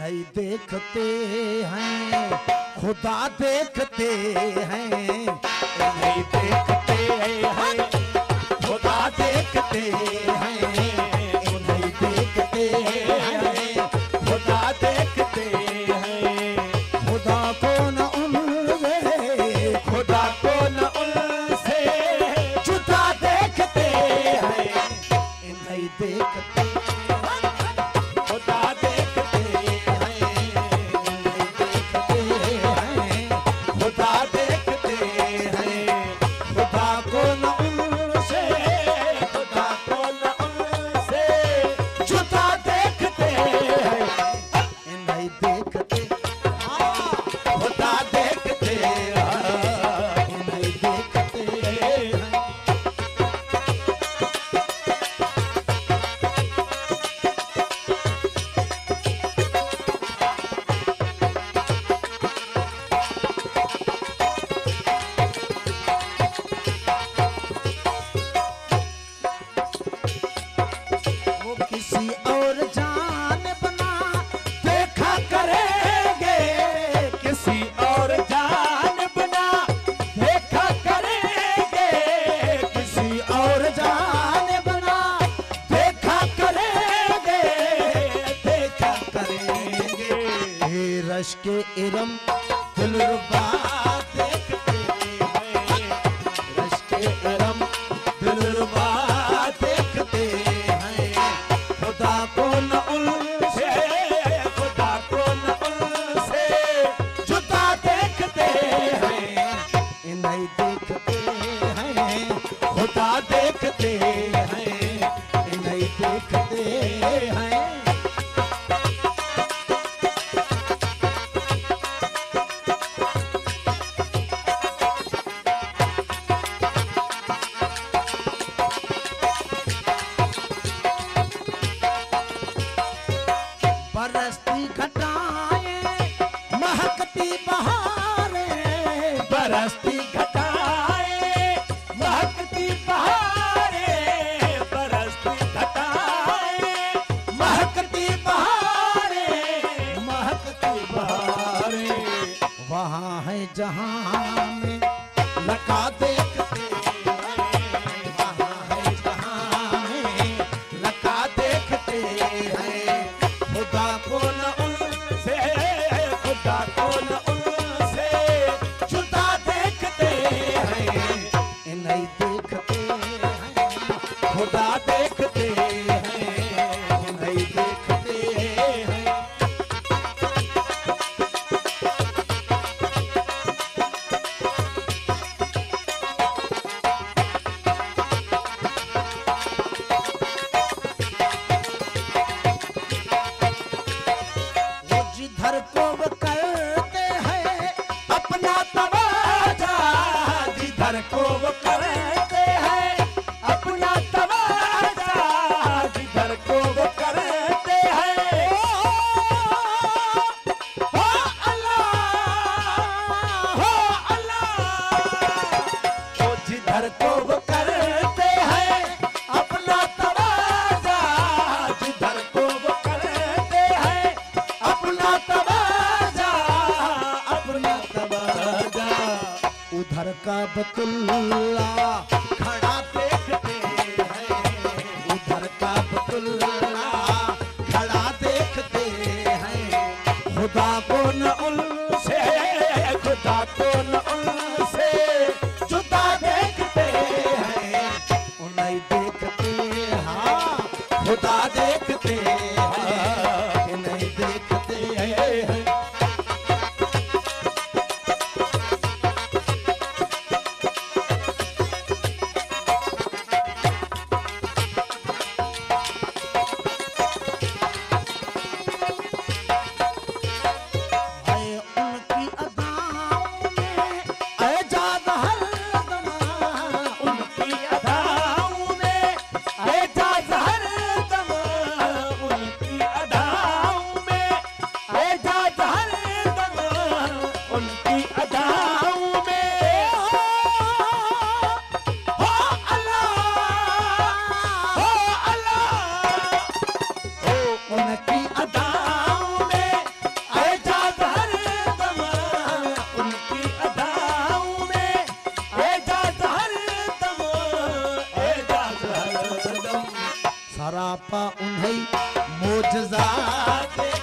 नहीं देखते हैं, खुदा देखते हैं। नहीं देखते हैं, खुदा देखते हैं। नहीं देखते हैं, खुदा देखते हैं। खुदा को न उनसे, खुदा को न उनसे जुदा देखते हैं। नहीं देखते खुदा देखते हैं। नहीं देखते हैं, खुदा देखते हैं। खुदा को न उनसे, खुदा को न उनसे जुदा देखते हैं। नहीं देखते खुदा देखते हैं। नहीं देखते हैं। वो किसी और जान बना देखा करेंगे। किसी और जान बना देखा करेंगे। किसी और जान बना देखा करेंगे। देखा करेंगे। हे रश के इरम दिलरुबा देखते हैं। रश के इरम दिलरुबा देखते हैं। खुदा को न उनसे, खुदा को न उनसे जुदा देखते हैं। नहीं देखते हैं, खुदा देखते हैं। नहीं देखते हैं। बरसती घटाएं महकती बहारें। बरसती घटाएं महकती बहारें। बरसती घटाएं महकती बहारें। महकती बहारें वहाँ है जहाँ में लगा देखते हैं। वहाँ है जहाँ में लगा देखते हैं। खुदा को न उनसे, खुदा को न उनसे जुदा देखते हैं। नहीं देखते हैं, खुदा देखते हैं। नहीं देखते हैं। वो जिधर को वो करते हैं अपना तमाशा। जिधर को वो करते हैं अपना तमाशा। जिधर को वो करते हैं हो अल्लाह, हो अल्लाह। वो जिधर को वो करते हैं अपना तमाशा। जिधर को वो करते हैं अपना तमाशा। अपना तमाशा उधर का बतुल्ला खड़ा देखते हैं। उधर का बतुल्ला खड़ा देखते हैं। खुदा को न उनसे, खुदा को न उनसे जुदा देखते हैं। नहीं देखते हाँ, खुदा देखते हैं। नहीं देखते हैं। मुझ जाते